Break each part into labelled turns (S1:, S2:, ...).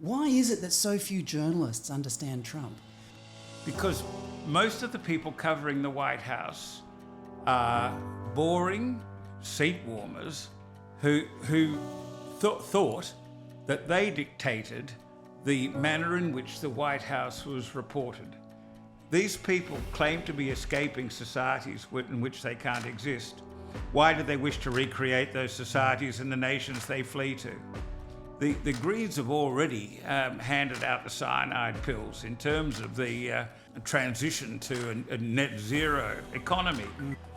S1: Why is it that so few journalists understand Trump?
S2: Because most of the people covering the White House are boring seat warmers who thought that they dictated the manner in which the White House was reported. These people claim to be escaping societies in which they can't exist. Why do they wish to recreate those societies in the nations they flee to? The Greens have already handed out the cyanide pills in terms of the transition to a net zero economy.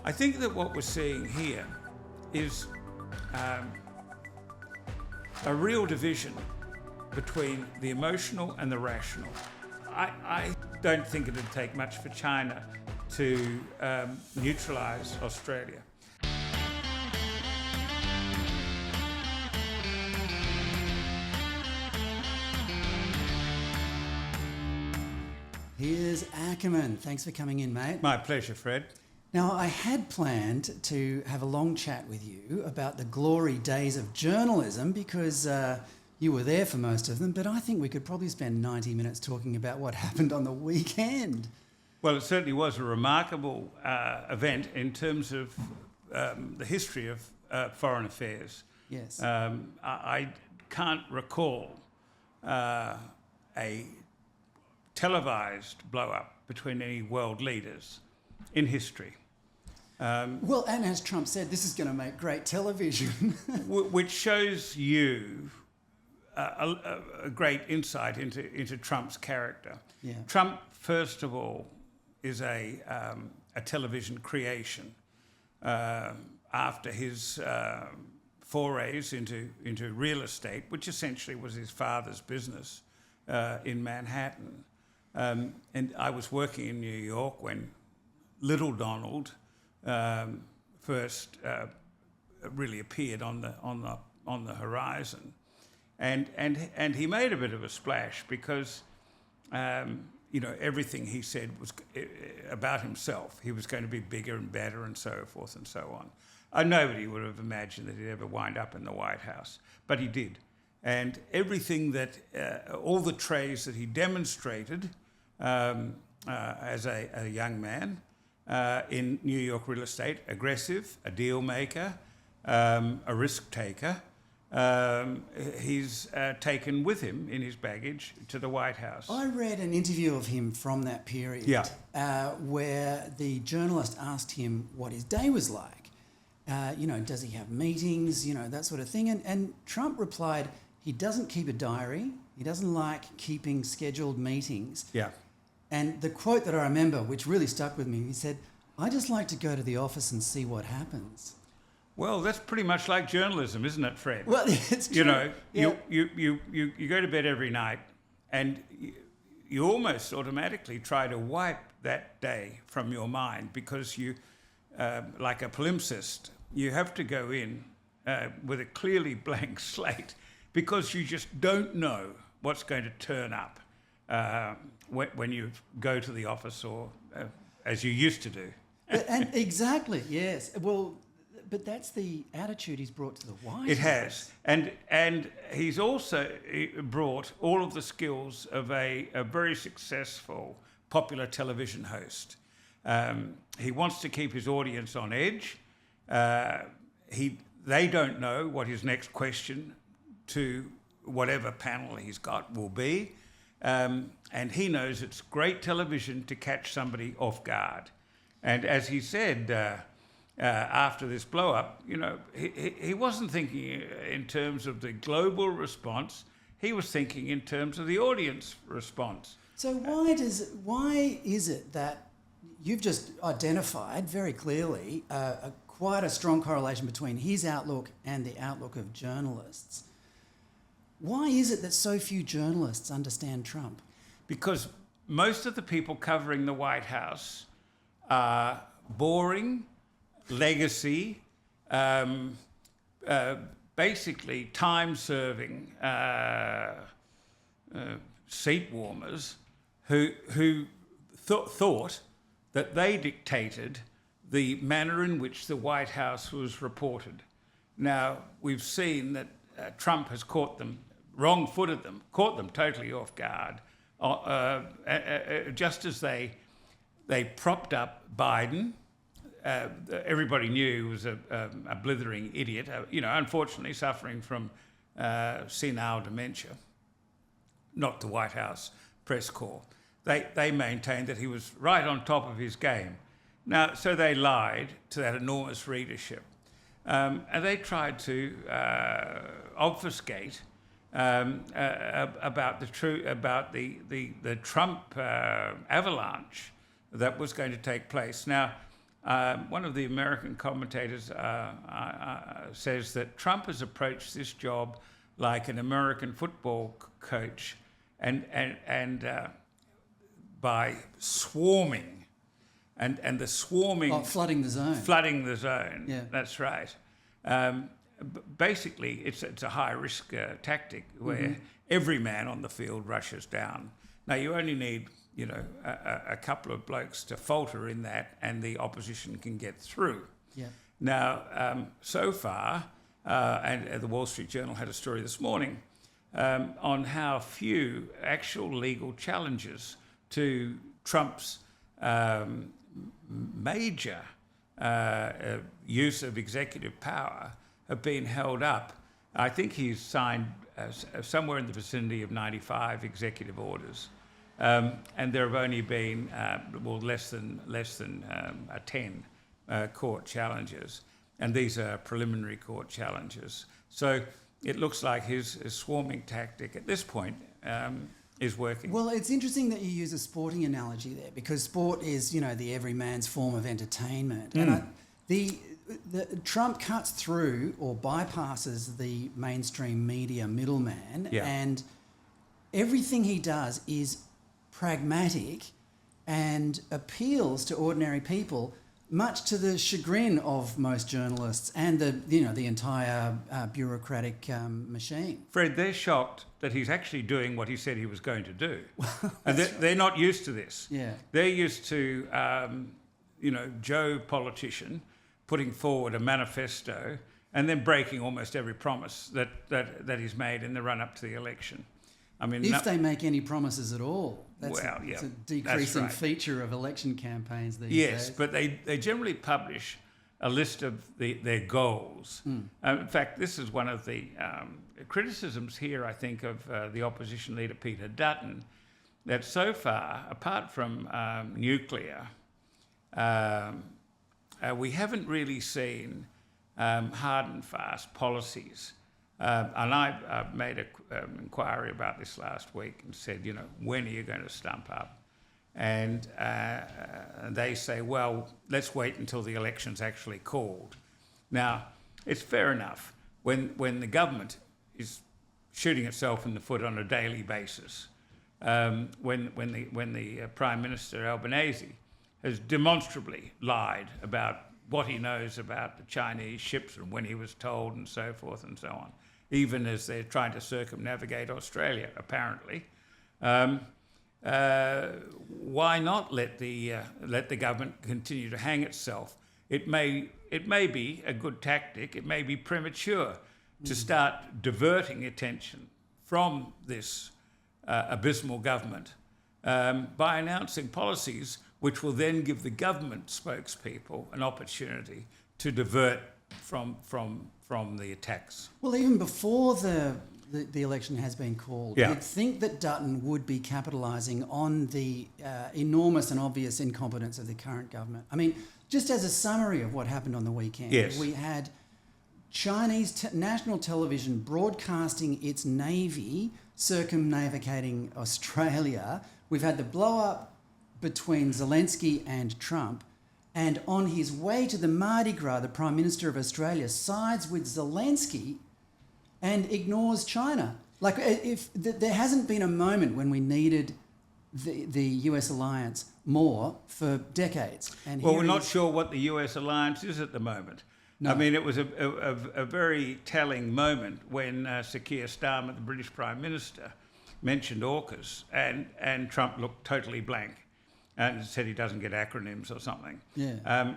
S2: I think that what we're seeing here is a real division between the emotional and the rational. I don't think it'd take much for China to neutralise Australia.
S1: Piers Akerman, thanks for coming in, mate.
S2: My pleasure, Fred.
S1: Now, I had planned to have a long chat with you about the glory days of journalism because you were there for most of them, but I think we could probably spend 90 minutes talking about what happened on the weekend.
S2: Well, it certainly was a remarkable event in terms of the history of foreign affairs.
S1: Yes.
S2: I can't recall a televised blow-up between any world leaders in history.
S1: Well, and as Trump said, this is going to make great television.
S2: Which shows you a great insight into Trump's character.
S1: Yeah.
S2: Trump, first of all, is a television creation. After his forays into real estate, which essentially was his father's business in Manhattan. And I was working in New York when Little Donald first really appeared on the horizon, and he made a bit of a splash because everything he said was about himself. He was going to be bigger and better and so forth and so on. Nobody would have imagined that he'd ever wind up in the White House, but he did. And everything that, all the traits that he demonstrated as a young man in New York real estate, aggressive, a deal maker, a risk taker, he's taken with him in his baggage to the White House. I
S1: read an interview of him from that period where the journalist asked him what his day was like. Does he have meetings, that sort of thing. And Trump replied, he doesn't keep a diary. He doesn't like keeping scheduled meetings.
S2: Yeah.
S1: And the quote that I remember, which really stuck with me, he said, I just like to go to the office and see what happens.
S2: Well, that's pretty much like journalism, isn't it, Fred?
S1: Well, it's true.
S2: You go to bed every night and you almost automatically try to wipe that day from your mind because you, like a palimpsest, you have to go in with a clearly blank slate because you just don't know what's going to turn up when you go to the office or as you used to do.
S1: And exactly, yes. Well, but that's the attitude he's brought to the White House.
S2: It has. And he's also brought all of the skills of a very successful popular television host. He wants to keep his audience on edge. They don't know what his next question to whatever panel he's got will be. And he knows it's great television to catch somebody off guard. And as he said after this blow-up, he wasn't thinking in terms of the global response. He was thinking in terms of the audience response.
S1: So why is it that you've just identified very clearly quite a strong correlation between his outlook and the outlook of journalists? Why is it that so few journalists understand Trump?
S2: Because most of the people covering the White House are boring, legacy, basically time-serving seat warmers who thought that they dictated the manner in which the White House was reported. Now, we've seen that Trump has caught them wrong-footed them, caught them totally off guard, just as they propped up Biden. Everybody knew he was a blithering idiot, unfortunately suffering from senile dementia, not the White House press corps. They maintained that he was right on top of his game. Now, so they lied to that enormous readership. And they tried to obfuscate about the Trump avalanche that was going to take place. Now, one of the American commentators says that Trump has approached this job like an American football coach, and by swarming, and the swarming,
S1: flooding the zone.
S2: Flooding the zone.
S1: Yeah,
S2: that's right. Basically, it's a high risk tactic where every man on the field rushes down. Now you only need a couple of blokes to falter in that, and the opposition can get through.
S1: Yeah.
S2: Now, so far, and the Wall Street Journal had a story this morning on how few actual legal challenges to Trump's major use of executive power have been held up. I think he's signed somewhere in the vicinity of 95 executive orders. And there have only been less than 10 court challenges, and these are preliminary court challenges. So it looks like his swarming tactic at this point is working.
S1: Well, it's interesting that you use a sporting analogy there, because sport is the everyman's form of entertainment, and the Trump cuts through or bypasses the mainstream media middleman, and everything he does is pragmatic and appeals to ordinary people, much to the chagrin of most journalists and the entire bureaucratic machine.
S2: Fred, they're shocked that he's actually doing what he said he was going to do. And they're not used to this.
S1: Yeah.
S2: They're used to, Joe politician putting forward a manifesto and then breaking almost every promise that he's made in the run-up to the election. I mean,
S1: if they make any promises at all, it's a decreasing
S2: right.
S1: feature of election campaigns these days.
S2: Yes, but they generally publish a list of their goals. In fact, this is one of the criticisms here, I think, of the opposition leader, Peter Dutton, that so far, apart from nuclear, we haven't really seen hard and fast policies. And I made an inquiry about this last week and said, when are you going to stump up? And they say, well, let's wait until the election's actually called. Now, it's fair enough when the government is shooting itself in the foot on a daily basis, when the Prime Minister Albanese has demonstrably lied about what he knows about the Chinese ships and when he was told and so forth and so on, even as they're trying to circumnavigate Australia, apparently. Why not let the government continue to hang itself? It may be a good tactic. It may be premature to start diverting attention from this abysmal government by announcing policies which will then give the government spokespeople an opportunity to divert from the attacks.
S1: Well, even before the election has been called, you'd think that Dutton would be capitalising on the enormous and obvious incompetence of the current government. I mean, just as a summary of what happened on the weekend, we had Chinese national television broadcasting its navy circumnavigating Australia. We've had the blow-up between Zelensky and Trump. And on his way to the Mardi Gras, the Prime Minister of Australia sides with Zelensky and ignores China. Like, if there hasn't been a moment when we needed the US alliance more for decades. And
S2: well, we're not sure what the US alliance is at the moment. No. I mean, it was a very telling moment when Sir Keir Starmer, the British Prime Minister, mentioned AUKUS, and Trump looked totally blank and said he doesn't get acronyms or something.
S1: Yeah.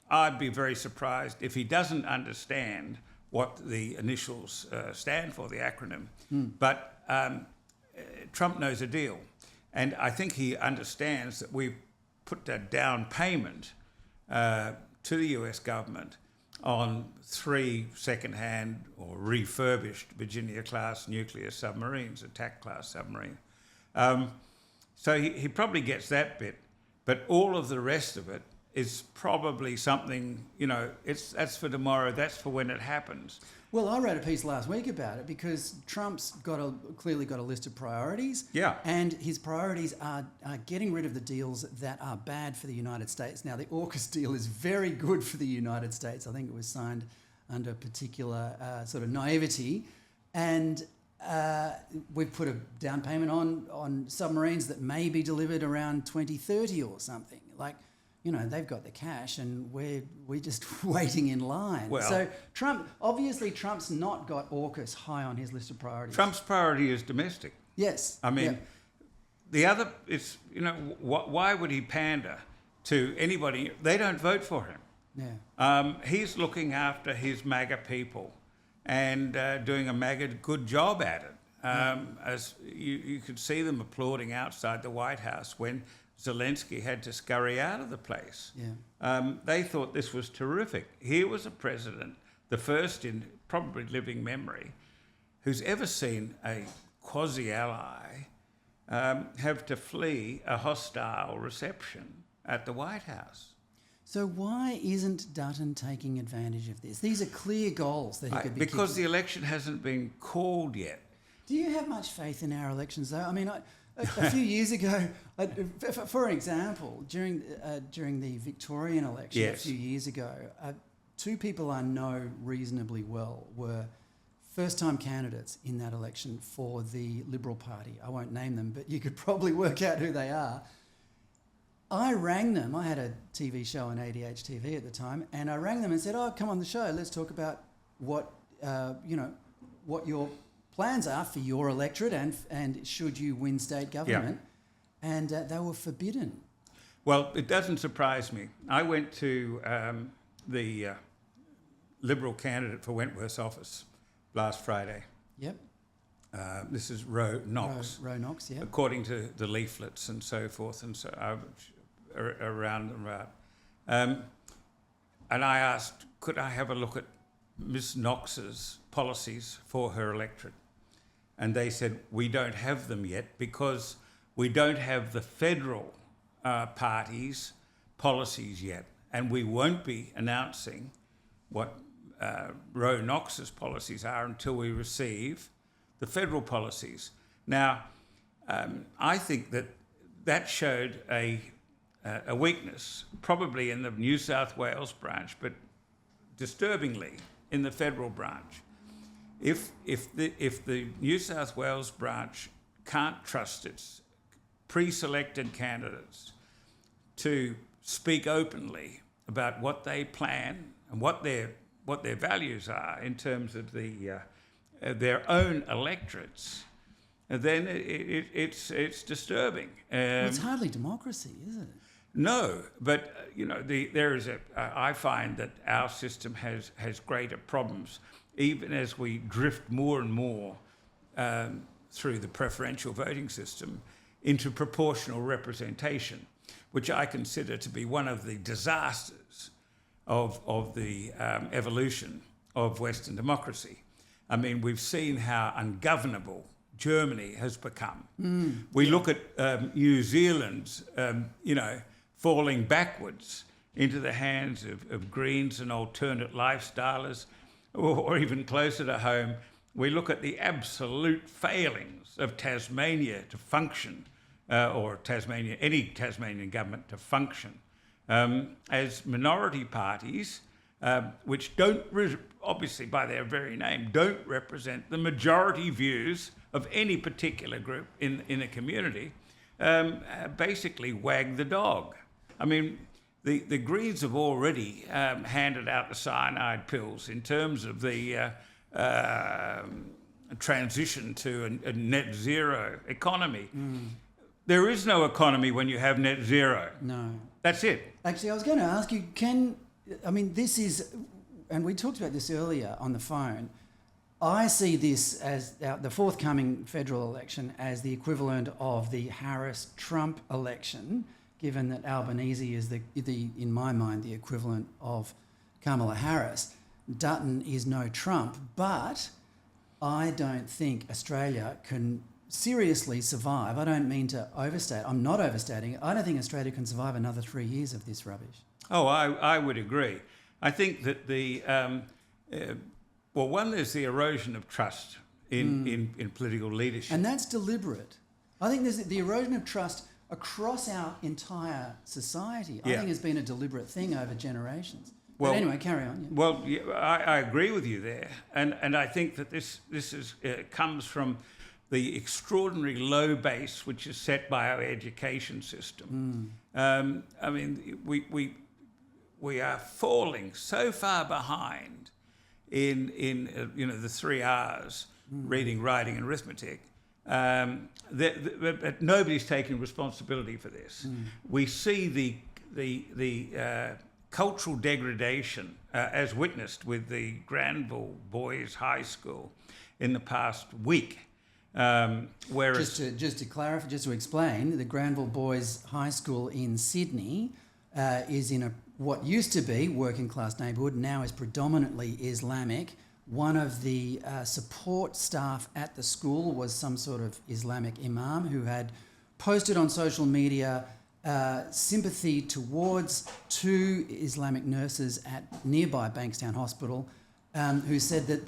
S2: I'd be very surprised if he doesn't understand what the initials stand for, the acronym. But Trump knows a deal. And I think he understands that we've put a down payment to the US government on 3 second-hand or refurbished Virginia-class nuclear submarines, attack-class submarine. So he probably gets that bit, but all of the rest of it is probably something, that's for tomorrow, that's for when it happens.
S1: Well, I wrote a piece last week about it because Trump's clearly got a list of priorities.
S2: Yeah.
S1: And his priorities are getting rid of the deals that are bad for the United States. Now, the AUKUS deal is very good for the United States. I think it was signed under particular sort of naivety. And we've put a down payment on submarines that may be delivered around 2030 or something. They've got the cash and we're just waiting in line.
S2: Well,
S1: so Trump's not got AUKUS high on his list of priorities.
S2: Trump's priority is domestic.
S1: Yes.
S2: I mean, the other, it's, why would he pander to anybody? They don't vote for him.
S1: Yeah.
S2: He's looking after his MAGA people and doing a MAGA good job at it. As you could see them applauding outside the White House when Zelensky had to scurry out of the place.
S1: Yeah.
S2: They thought this was terrific. Here was a president, the first in probably living memory, who's ever seen a quasi-ally have to flee a hostile reception at the White House.
S1: So why isn't Dutton taking advantage of this? These are clear goals that he could be
S2: Because the election hasn't been called yet.
S1: Do you have much faith in our elections, though? I mean, a few years ago, for an example, during the Victorian election a few years ago, 2 people I know reasonably well were first-time candidates in that election for the Liberal Party. I won't name them, but you could probably work out who they are. I rang them. I had a TV show on ADH TV at the time, and I rang them and said, "Oh, come on the show. Let's talk about what your plans are for your electorate and should you win state government." Yeah. And they were forbidden.
S2: Well, it doesn't surprise me. I went to the Liberal candidate for Wentworth's office last Friday.
S1: Yep.
S2: This is Roe Knox.
S1: Roe Knox, yeah.
S2: According to the leaflets and so forth and so around and about. And I asked, could I have a look at Miss Knox's policies for her electorate? And they said, we don't have them yet because we don't have the federal party's policies yet. And we won't be announcing what Roe Knox's policies are until we receive the federal policies. Now, I think that showed a weakness, probably in the New South Wales branch, but disturbingly in the federal branch. If the New South Wales branch can't trust its pre-selected candidates to speak openly about what they plan and what their values are in terms of their own electorates, then it's disturbing.
S1: Well, it's hardly democracy, is it?
S2: No, but I find that our system has greater problems, even as we drift more and more through the preferential voting system into proportional representation, which I consider to be one of the disasters of the evolution of Western democracy. I mean, we've seen how ungovernable Germany has become. We look at New Zealand, falling backwards into the hands of Greens and alternate lifestylers, or even closer to home, we look at the absolute failings of Tasmania to function, or any Tasmanian government to function, as minority parties, which don't, obviously by their very name, don't represent the majority views of any particular group in a community, basically wag the dog. I mean, the Greens have already handed out the cyanide pills in terms of the transition to a net zero economy. There is no economy when you have net zero.
S1: No.
S2: That's it.
S1: Actually, I was going to ask you, this is, and we talked about this earlier on the phone, I see this as the forthcoming federal election as the equivalent of the Harris-Trump election, given that Albanese is in my mind, the equivalent of Kamala Harris. Dutton is no Trump, but I don't think Australia can seriously survive. I don't mean to overstate. I'm not overstating it. I don't think Australia can survive another 3 years of this rubbish.
S2: Oh, I would agree. I think that there's the erosion of trust in political leadership.
S1: And that's deliberate. I think there's the erosion of trust across our entire society. I think it's been a deliberate thing over generations. Well, but anyway, carry on. Yeah.
S2: Well, I agree with you there. And I think that this comes from the extraordinary low base which is set by our education system. I mean, we are falling so far behind in the 3 R's, reading, writing, and arithmetic, that nobody's taking responsibility for this. We see the cultural degradation as witnessed with the Granville Boys High School in the past week. Whereas
S1: just to clarify, just to explain, the Granville Boys High School in Sydney is in what used to be working class neighbourhood, now is predominantly Islamic. One of the support staff at the school was some sort of Islamic imam who had posted on social media sympathy towards 2 Islamic nurses at nearby Bankstown Hospital, who said that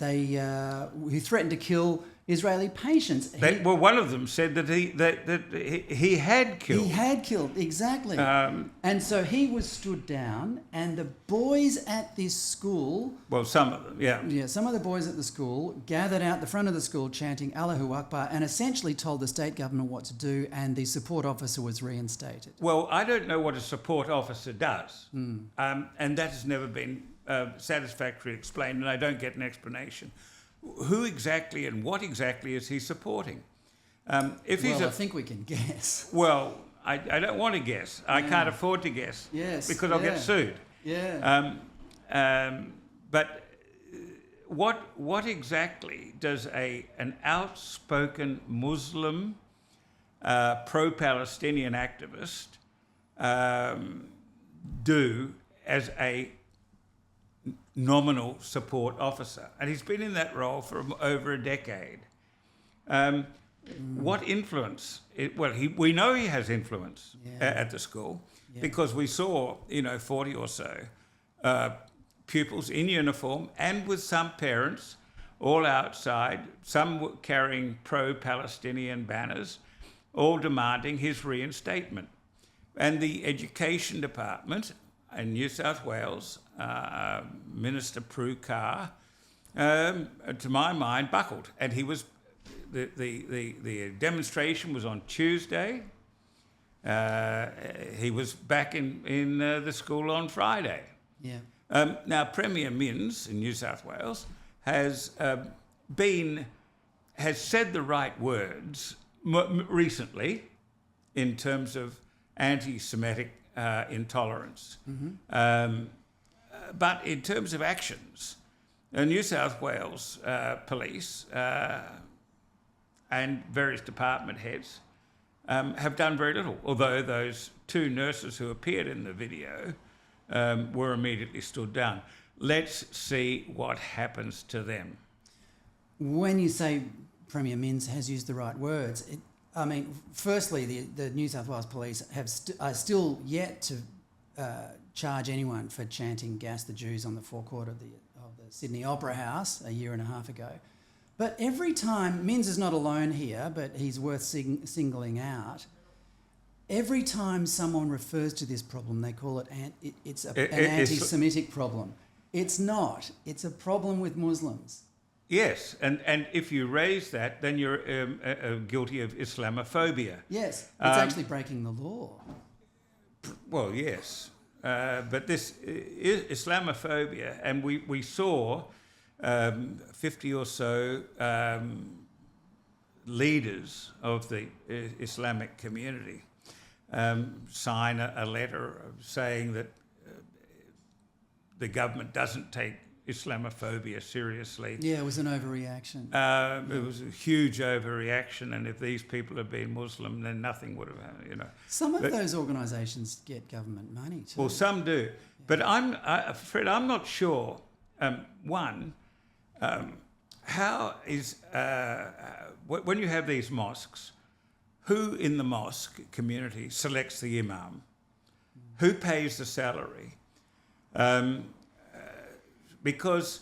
S1: who threatened to kill Israeli patients.
S2: One of them said that he had killed.
S1: He had killed, exactly. And so he was stood down, and the boys at this school...
S2: Well, some of them, yeah.
S1: Yeah, some of the boys at the school gathered out the front of the school chanting Allahu Akbar and essentially told the state government what to do, and the support officer was reinstated.
S2: Well, I don't know what a support officer does, and that has never been satisfactorily explained, and I don't get an explanation. Who exactly and what exactly is he supporting?
S1: I think we can guess.
S2: Well, I don't want to guess. I can't afford to guess.
S1: Yes.
S2: Because I'll get sued.
S1: Yeah.
S2: But what exactly does an outspoken Muslim pro-Palestinian activist do as a nominal support officer? And he's been in that role for over a decade. What influence? We know he has influence at the school because we saw, 40 or so pupils in uniform and with some parents all outside, some carrying pro-Palestinian banners, all demanding his reinstatement. And the Education Department in New South Wales, Minister Prue Carr, to my mind, buckled. And he was, the demonstration was on Tuesday. He was back in the school on Friday.
S1: Yeah.
S2: Now, Premier Minns in New South Wales has said the right words recently in terms of anti-Semitic intolerance. But in terms of actions, New South Wales police and various department heads have done very little, although those 2 nurses who appeared in the video were immediately stood down. Let's see what happens to them.
S1: When you say Premier Minns has used the right words, firstly, the New South Wales police are still yet to charge anyone for chanting "Gas the Jews" on the forecourt of the Sydney Opera House a year and a half ago. But every time, Minns is not alone here, but he's worth singling out. Every time someone refers to this problem, they call it an anti-Semitic problem. It's not. It's a problem with Muslims.
S2: Yes, and if you raise that, then you're guilty of Islamophobia.
S1: Yes, it's actually breaking the law.
S2: Well, yes, but this Islamophobia, and we saw 50 or so leaders of the Islamic community sign a letter saying that the government doesn't take Islamophobia seriously.
S1: Yeah, it was an overreaction.
S2: It was a huge overreaction, and if these people had been Muslim, then nothing would have happened, you know.
S1: Some of those organisations get government money too.
S2: Well, some do. But Fred, I'm not sure, how is, when you have these mosques, who in the mosque community selects the imam? Who pays the salary? Because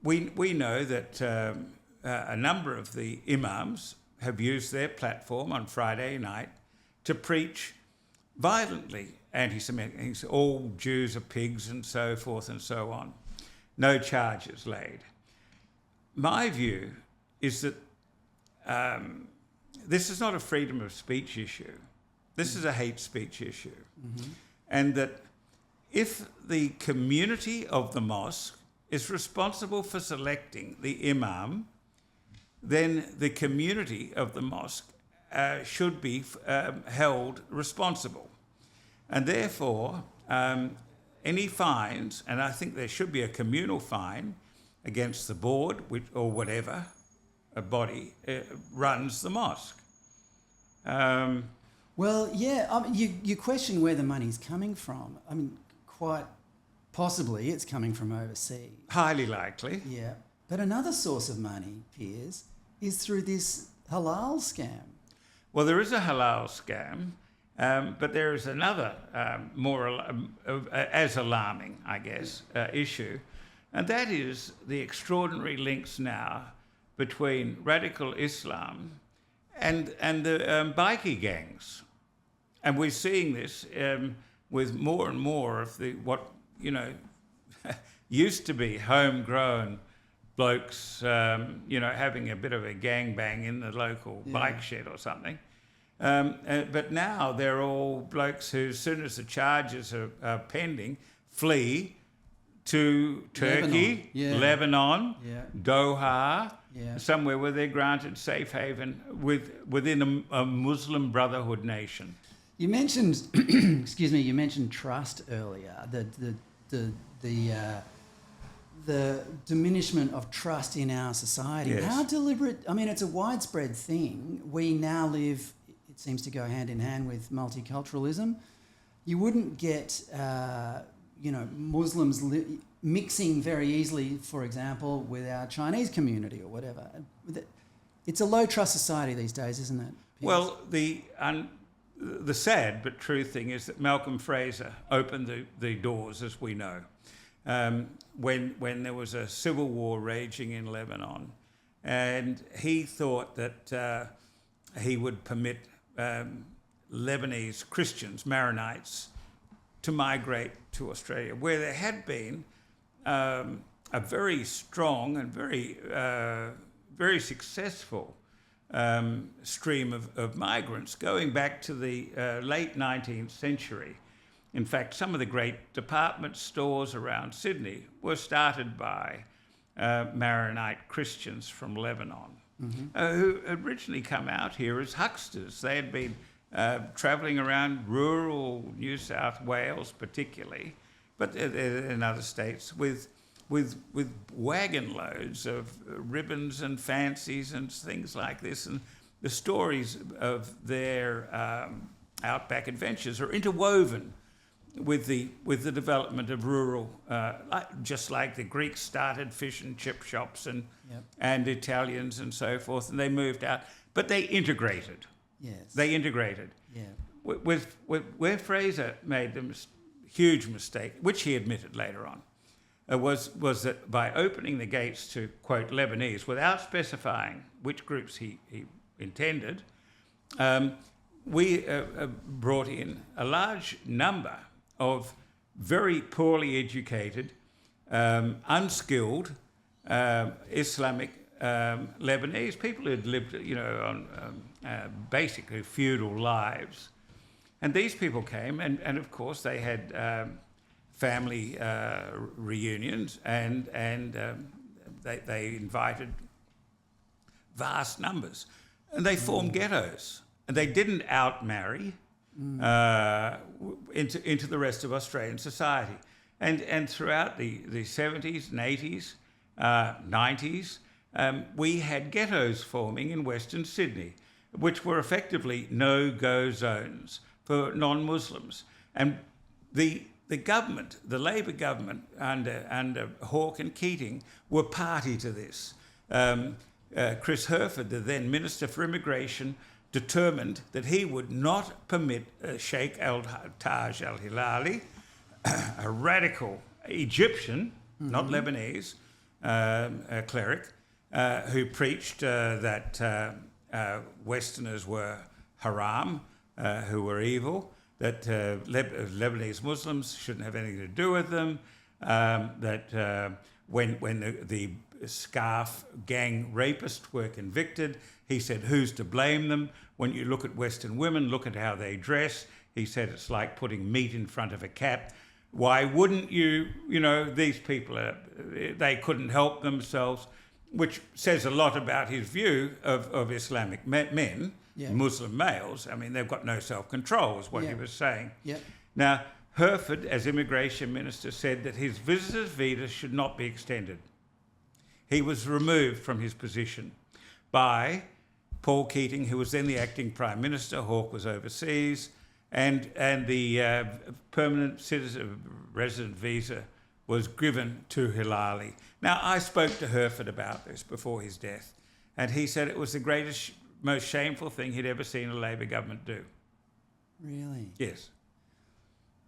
S2: we know that a number of the imams have used their platform on Friday night to preach violently anti-Semitic, all Jews are pigs and so forth and so on. No charges laid. My view is that this is not a freedom of speech issue. This is a hate speech issue. Mm-hmm. And that if the community of the mosque is responsible for selecting the imam, then the community of the mosque should be held responsible. And therefore, any fines, and I think there should be a communal fine against the board or whatever a body runs the mosque.
S1: Well, yeah, you question where the money's coming from. I mean, quite possibly it's coming from overseas.
S2: Highly likely.
S1: Yeah. But another source of money, Piers, is through this halal scam.
S2: Well, there is a halal scam, but there is another more as alarming, I guess, issue, and that is the extraordinary links now between radical Islam and the bikie gangs. And we're seeing this with more and more of what used to be homegrown blokes, having a bit of a gangbang in the local bike shed or something. But now they're all blokes who, as soon as the charges are pending, flee to Turkey, Lebanon, Doha, somewhere where they're granted safe haven within a Muslim Brotherhood nation.
S1: You mentioned, you mentioned trust earlier. The diminishment of trust in our society.
S2: Yes.
S1: How deliberate? I mean, it's a widespread thing. We now live. It seems to go hand in hand with multiculturalism. You wouldn't get, Muslims mixing very easily, for example, with our Chinese community or whatever. It's a low trust society these days, isn't it, Piers?
S2: Well, the sad but true thing is that Malcolm Fraser opened the doors, as we know, when there was a civil war raging in Lebanon, and he thought that he would permit Lebanese Christians, Maronites, to migrate to Australia, where there had been a very strong and very successful stream of migrants going back to the late 19th century. In fact, some of the great department stores around Sydney were started by Maronite Christians from Lebanon, who originally come out here as hucksters. They had been travelling around rural New South Wales particularly, but in other states with wagon loads of ribbons and fancies and things like this. And the stories of their outback adventures are interwoven with the development of rural, just like the Greeks started fish and chip shops and Italians and so forth, and they moved out. But they integrated.
S1: Yes.
S2: They integrated.
S1: Yeah.
S2: Where Fraser made the huge mistake, which he admitted later on, was that by opening the gates to, quote, Lebanese, without specifying which groups he intended, we brought in a large number of very poorly educated, unskilled Islamic Lebanese people who'd lived, on basically feudal lives. And these people came, and of course they had family reunions, and they invited vast numbers, and they formed ghettos, and they didn't outmarry into the rest of Australian society. And throughout the 70s and 80s, 90s, we had ghettos forming in Western Sydney, which were effectively no-go zones for non-Muslims. And the government, the Labor government under Hawke and Keating, were party to this. Chris Herford, the then Minister for Immigration, determined that he would not permit Sheikh al-Taj al-Hilali, a radical Egyptian, not Lebanese, cleric, who preached that Westerners were haram, who were evil, that Lebanese Muslims shouldn't have anything to do with them, that when the scarf gang rapists were convicted, he said, who's to blame them? When you look at Western women, look at how they dress. He said it's like putting meat in front of a cat. Why wouldn't you, these people, they couldn't help themselves, which says a lot about his view of Islamic men, Muslim males. I mean, they've got no self-control, is what he was saying.
S1: Yeah.
S2: Now, Herford, as immigration minister, said that his visitor's visa should not be extended. He was removed from his position by Paul Keating, who was then the acting Prime Minister. Hawke was overseas, and the permanent citizen resident visa was given to Hilali. Now, I spoke to Herford about this before his death, and he said it was the greatest, most shameful thing he'd ever seen a Labor government do.
S1: Really?
S2: Yes.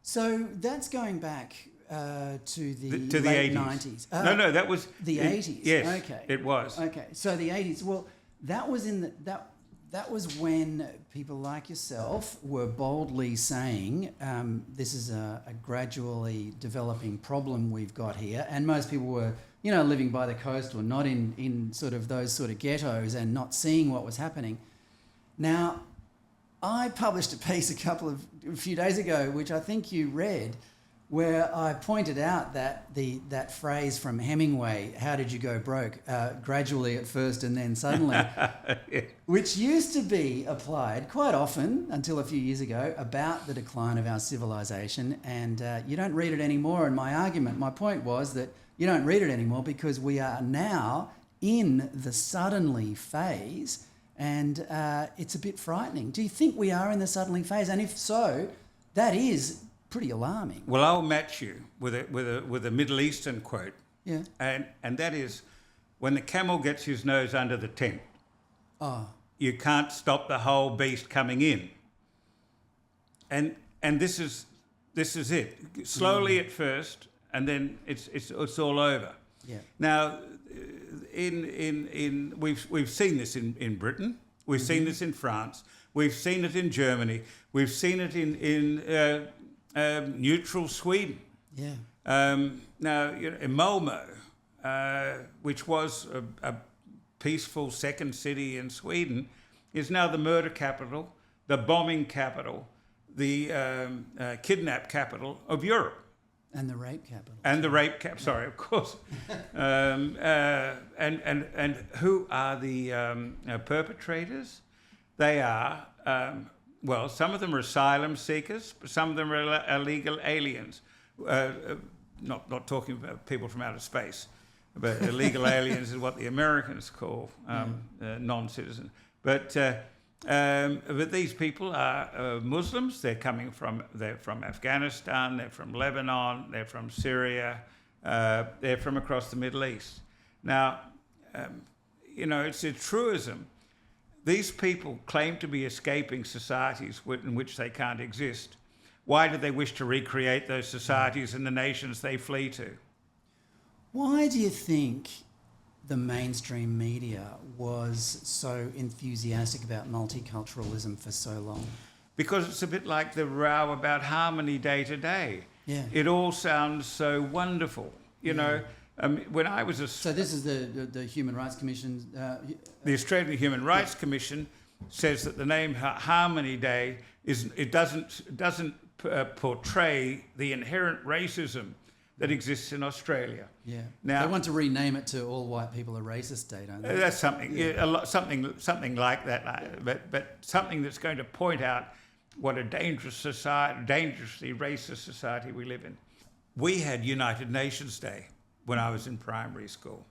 S1: So that's going back to the
S2: late
S1: 90s.
S2: No, that was
S1: the 80s.
S2: Yes,
S1: okay,
S2: it was.
S1: Okay, so the 80s. Well, that was that was when people like yourself were boldly saying this is a gradually developing problem we've got here, and most people were living by the coast or not in sort of those sort of ghettos and not seeing what was happening. Now, I published a piece a few days ago, which I think you read, where I pointed out that that phrase from Hemingway, "How did you go broke?" Gradually at first and then suddenly,
S2: Yeah.
S1: which used to be applied quite often until a few years ago about the decline of our civilization, and you don't read it anymore. And my point was that you don't read it anymore because we are now in the suddenly phase. And it's a bit frightening. Do you think we are in the suddenly phase? And if so, that is pretty alarming.
S2: Well, I'll match you with a Middle Eastern quote.
S1: Yeah.
S2: And that is, when the camel gets his nose under the tent, you can't stop the whole beast coming in. And this is it. Slowly at first, and then it's all over.
S1: Yeah.
S2: Now, we've seen this in Britain. We've seen this in France. We've seen it in Germany. We've seen it in neutral Sweden.
S1: Yeah.
S2: Now, in Malmo, which was a peaceful second city in Sweden, is now the murder capital, the bombing capital, the kidnap capital of Europe.
S1: And the rape capital.
S2: And the rape cap, sorry, of course. And who are the perpetrators? They are, some of them are asylum seekers, but some of them are illegal aliens. Not talking about people from outer space, but illegal aliens is what the Americans call non-citizens. But these people are Muslims. They're from Afghanistan. They're from Lebanon. They're from Syria. They're from across the Middle East. Now, it's a truism. These people claim to be escaping societies in which they can't exist. Why do they wish to recreate those societies in the nations they flee to?
S1: Why do you think the mainstream media was so enthusiastic about multiculturalism for so long?
S2: Because it's a bit like the row about harmony day to day.
S1: Yeah.
S2: It all sounds so wonderful. When I was
S1: So this is the Human Rights Commission.
S2: The Australian Human Rights Commission says that the name Harmony Day doesn't portray the inherent racism that exists in Australia.
S1: Yeah.
S2: Now,
S1: they want to rename it to All White People Are Racist Day, don't they?
S2: That's something. Yeah, something like that. But something that's going to point out what a dangerous society, dangerously racist society we live in. we had United Nations Day when I was in primary school.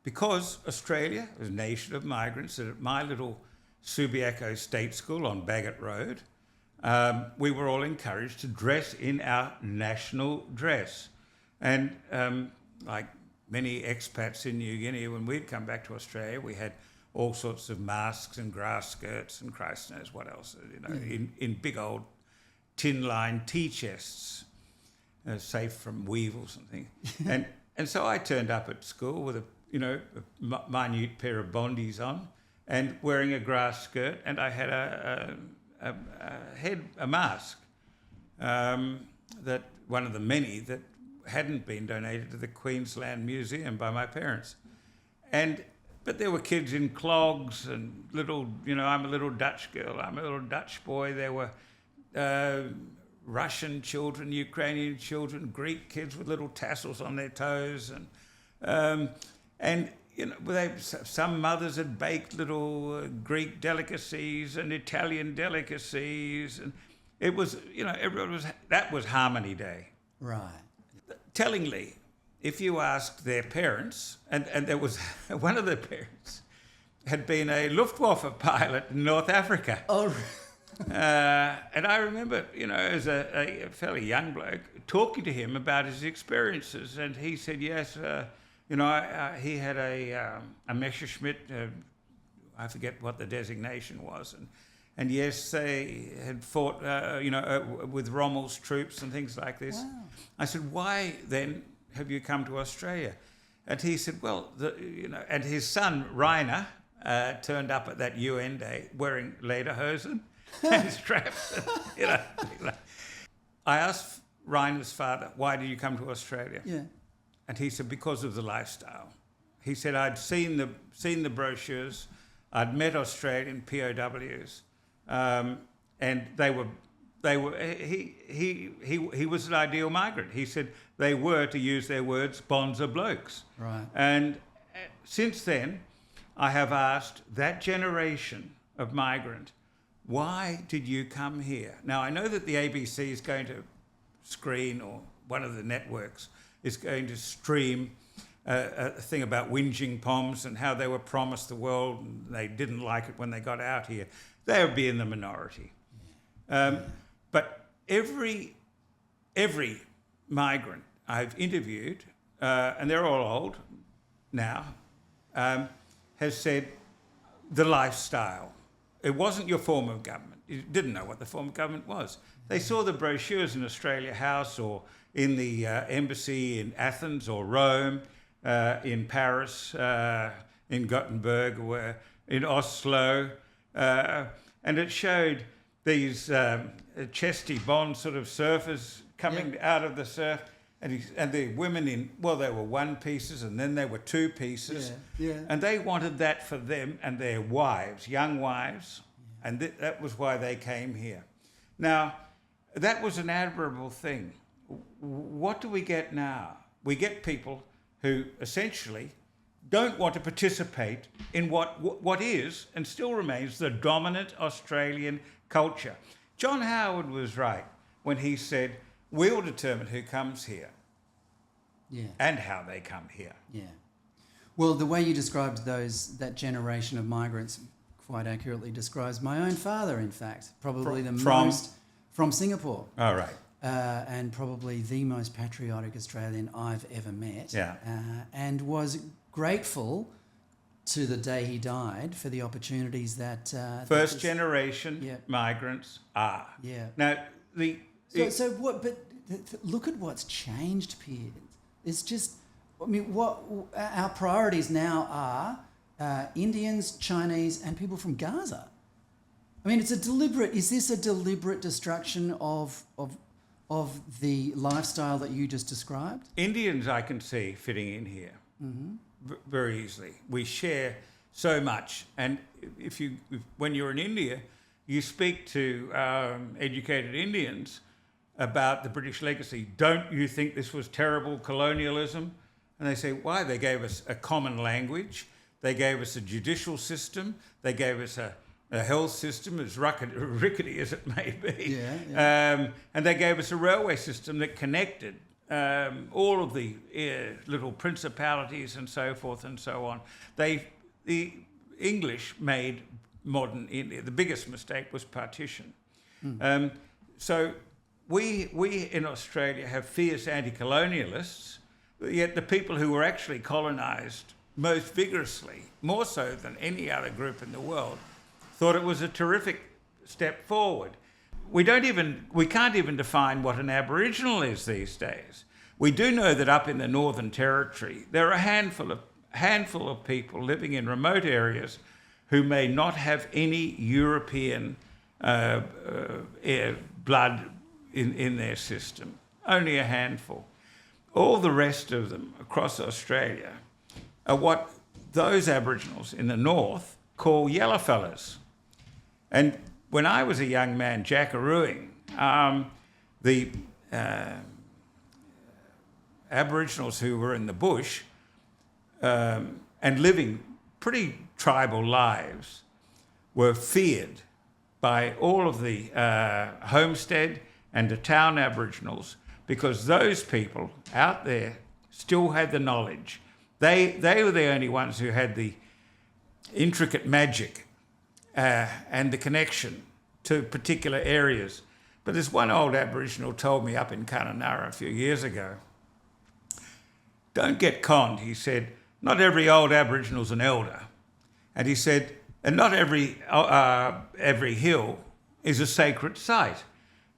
S2: Because Australia was a nation of migrants, and at my little Subiaco State School on Bagot Road, we were all encouraged to dress in our national dress. And like many expats in New Guinea, when we'd come back to Australia, we had all sorts of masks and grass skirts and Christ knows what else, in big old tin-lined tea chests, safe from weevils and things. And so I turned up at school with a minute pair of bondies on and wearing a grass skirt, and I had a mask, that one of the many that hadn't been donated to the Queensland Museum by my parents. But there were kids in clogs and little, I'm a little Dutch girl, I'm a little Dutch boy. There were Russian children, Ukrainian children, Greek kids with little tassels on their toes, and some mothers had baked little Greek delicacies and Italian delicacies, and it was, that was Harmony Day.
S1: Right.
S2: Tellingly, if you asked their parents, and there was one of their parents had been a Luftwaffe pilot in North Africa.
S1: Oh.
S2: And I remember, as a fairly young bloke, talking to him about his experiences, and he said, yes, he had a Messerschmitt, I forget what the designation was, and yes, they had fought, with Rommel's troops and things like this.
S1: Wow.
S2: I said, why then have you come to Australia? And he said, well, and his son, Rainer, turned up at that UN day wearing lederhosen and straps. I asked Rainer's father, why did you come to Australia?
S1: Yeah.
S2: And he said, because of the lifestyle. He said, I'd seen the brochures, I'd met Australian POWs, and he was an ideal migrant. He said they were, to use their words, bonza blokes.
S1: Right.
S2: And since then, I have asked that generation of migrant, why did you come here? Now, I know that the ABC is going to screen, or one of the networks is going to stream a thing about whinging Poms and how they were promised the world and they didn't like it when they got out here. They would be in the minority. But every migrant I've interviewed, and they're all old now, has said the lifestyle. It wasn't your form of government. You didn't know what the form of government was. They saw the brochures in Australia House or in the embassy in Athens or Rome, in Paris, in Gothenburg, or in Oslo, and it showed these chesty bond sort of surfers coming out of the surf, and the women they were one pieces and then they were two pieces, and they wanted that for them and their wives, young wives, and that was why they came here. Now, that was an admirable thing. What do we get now? We get people who essentially don't want to participate in what is and still remains the dominant Australian culture. John Howard was right when he said, we'll determine who comes here and how they come here.
S1: Yeah. Well, the way you described that generation of migrants quite accurately describes my own father, in fact, probably from Singapore.
S2: All right.
S1: And probably the most patriotic Australian I've ever met.
S2: Yeah.
S1: And was grateful to the day he died for the opportunities that...
S2: First generation migrants are.
S1: Yeah.
S2: Now,
S1: look at what's changed, Piers. It's just... what our priorities now are Indians, Chinese, and people from Gaza. I mean, is this a deliberate destruction of the lifestyle that you just described?
S2: Indians I can see fitting in here very easily. We share so much, and when you're in India, you speak to educated Indians about the British legacy. Don't you think this was terrible colonialism? And they say, why? They gave us a common language. They gave us a judicial system. They gave us a a health system as rickety as it may be.
S1: Yeah.
S2: And they gave us a railway system that connected all of the little principalities and so forth and so on. The English made modern India. The biggest mistake was partition. So we in Australia have fierce anti-colonialists, yet the people who were actually colonised most vigorously, more so than any other group in the world, thought it was a terrific step forward. We can't even define what an Aboriginal is these days. We do know that up in the Northern Territory, there are a handful of people living in remote areas who may not have any European blood in their system. Only a handful. All the rest of them across Australia are what those Aboriginals in the north call yellowfellas. And when I was a young man jackarooing, the Aboriginals who were in the bush and living pretty tribal lives were feared by all of the homestead and the town Aboriginals, because those people out there still had the knowledge. They were the only ones who had the intricate magic and the connection to particular areas. But this one old Aboriginal told me up in Kununurra a few years ago, don't get conned, he said, not every old Aboriginal's an elder. And he said, and not every hill is a sacred site.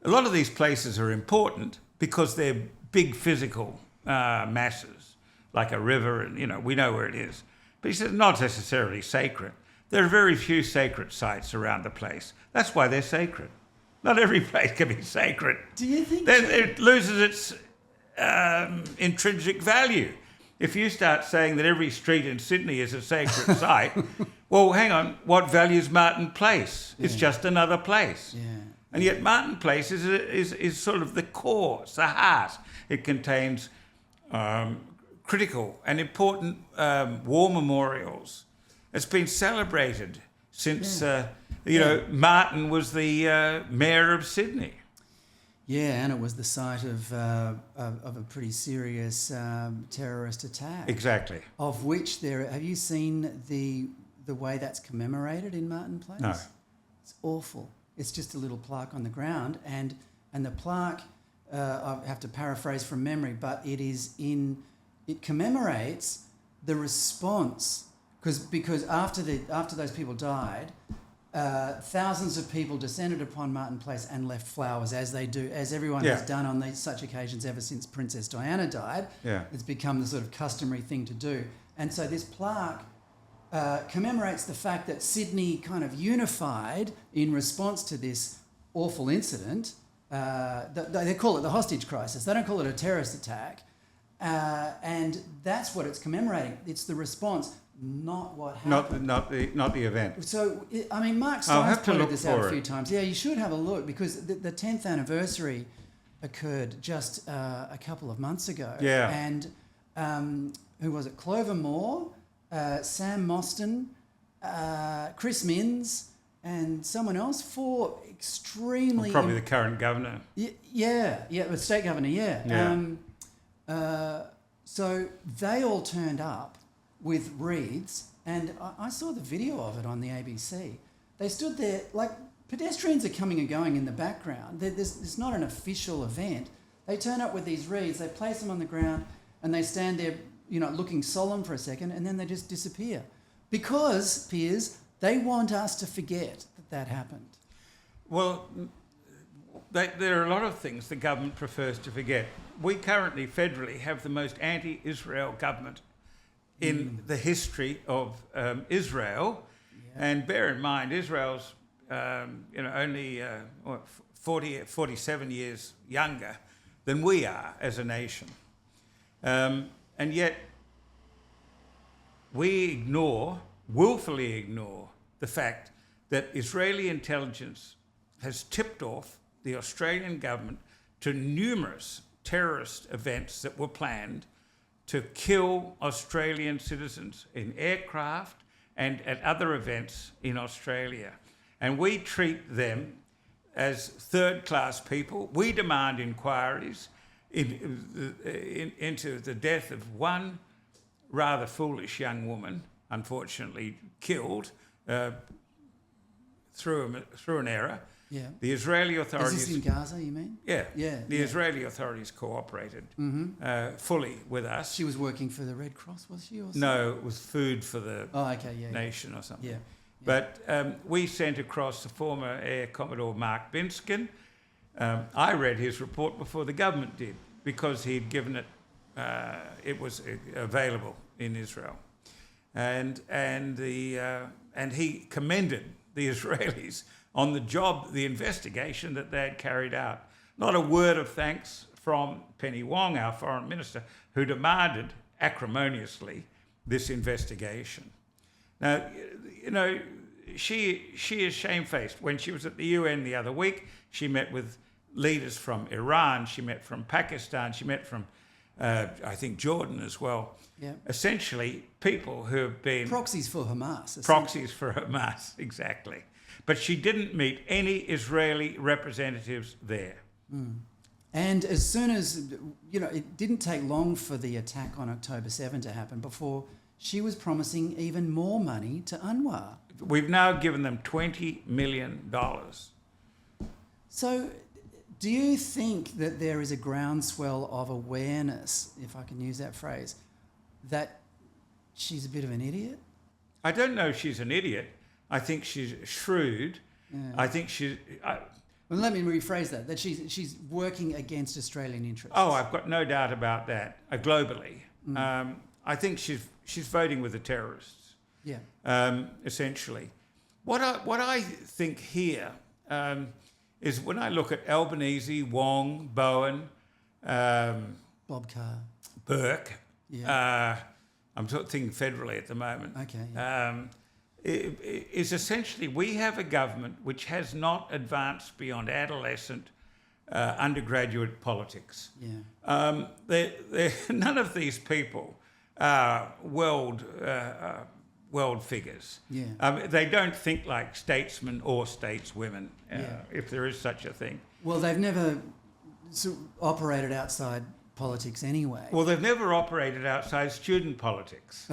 S2: A lot of these places are important because they're big physical masses, like a river, and we know where it is. But he said, not necessarily sacred. There are very few sacred sites around the place. That's why they're sacred. Not every place can be sacred.
S1: Do you think
S2: then it loses its intrinsic value? If you start saying that every street in Sydney is a sacred site, well, hang on, what value is Martin Place? It's just another place.
S1: Yeah.
S2: And yet Martin Place is sort of the core, it's the heart. It contains critical and important war memorials. It's been celebrated since, Martin was the mayor of Sydney.
S1: Yeah, and it was the site of a pretty serious terrorist attack.
S2: Exactly.
S1: Of which have you seen the way that's commemorated in Martin Place?
S2: No.
S1: It's awful. It's just a little plaque on the ground, and the plaque, I have to paraphrase from memory, but it commemorates the response, because after those people died, thousands of people descended upon Martin Place and left flowers, as everyone has done on such occasions ever since Princess Diana died.
S2: Yeah.
S1: It's become the sort of customary thing to do. And so this plaque commemorates the fact that Sydney kind of unified in response to this awful incident. They call it the hostage crisis. They don't call it a terrorist attack. And that's what it's commemorating. It's the response, not what happened.
S2: Not the event.
S1: So, Mark Steins pointed this out a few times. Yeah, you should have a look, because the 10th anniversary occurred just a couple of months ago.
S2: Yeah.
S1: And who was it? Clover Moore, Sam Mostyn, Chris Minns, and someone else, four extremely...
S2: Probably the current governor.
S1: The state governor, so they all turned up with wreaths, and I saw the video of it on the ABC. They stood there, like, pedestrians are coming and going in the background. It's not an official event. They turn up with these wreaths, they place them on the ground, and they stand there, looking solemn for a second, and then they just disappear. Because, Piers, they want us to forget that happened.
S2: Well, there are a lot of things the government prefers to forget. We currently, federally, have the most anti-Israel government in the history of Israel. Yeah. And bear in mind, Israel's only 47 years younger than we are as a nation. And yet we willfully ignore the fact that Israeli intelligence has tipped off the Australian government to numerous terrorist events that were planned to kill Australian citizens in aircraft and at other events in Australia. and we treat them as third-class people. We demand inquiries into the death of one rather foolish young woman, unfortunately killed through an error.
S1: Yeah.
S2: The Israeli authorities...
S1: Is this in Gaza, you mean?
S2: Yeah.
S1: Yeah.
S2: The Israeli authorities cooperated fully with us.
S1: She was working for the Red Cross, was she? Or
S2: No, it was food for the
S1: yeah.
S2: nation or something.
S1: Yeah.
S2: But we sent across the former Air Commodore Mark Binskin. I read his report before the government did, because he'd given it, it was available in Israel. And he commended the Israelis on the job, the investigation that they had carried out. Not a word of thanks from Penny Wong, our foreign minister, who demanded acrimoniously this investigation. Now, you know, she is shamefaced. When she was at the UN the other week, she met with leaders from Iran, she met from Pakistan, she met from, I think, Jordan as well.
S1: Yeah.
S2: Essentially, people who have been...
S1: Proxies for Hamas.
S2: Proxies for Hamas, exactly. But she didn't meet any Israeli representatives there.
S1: Mm. And as soon as, you know, it didn't take long for the attack on October 7 to happen before she was promising even more money to UNRWA.
S2: We've now given them $20 million.
S1: So do you think that there is a groundswell of awareness, if I can use that phrase, that she's a bit of an idiot?
S2: I don't know if she's an idiot. I think she's shrewd.
S1: Yeah.
S2: I think she's...
S1: Well, let me rephrase that she's working against Australian interests.
S2: Oh, I've got no doubt about that, globally.
S1: Mm.
S2: I think she's voting with the terrorists.
S1: Yeah.
S2: Essentially. What I think here is when I look at Albanese, Wong, Bowen,
S1: Bob Carr,
S2: Burke,
S1: yeah.
S2: I'm thinking federally at the moment.
S1: Okay. Yeah.
S2: Is essentially we have a government which has not advanced beyond adolescent undergraduate politics.
S1: Yeah.
S2: None of these people are world figures.
S1: Yeah.
S2: They don't think like statesmen or stateswomen, if there is such a thing.
S1: Well, they've never operated outside politics anyway.
S2: Well, they've never operated outside student politics,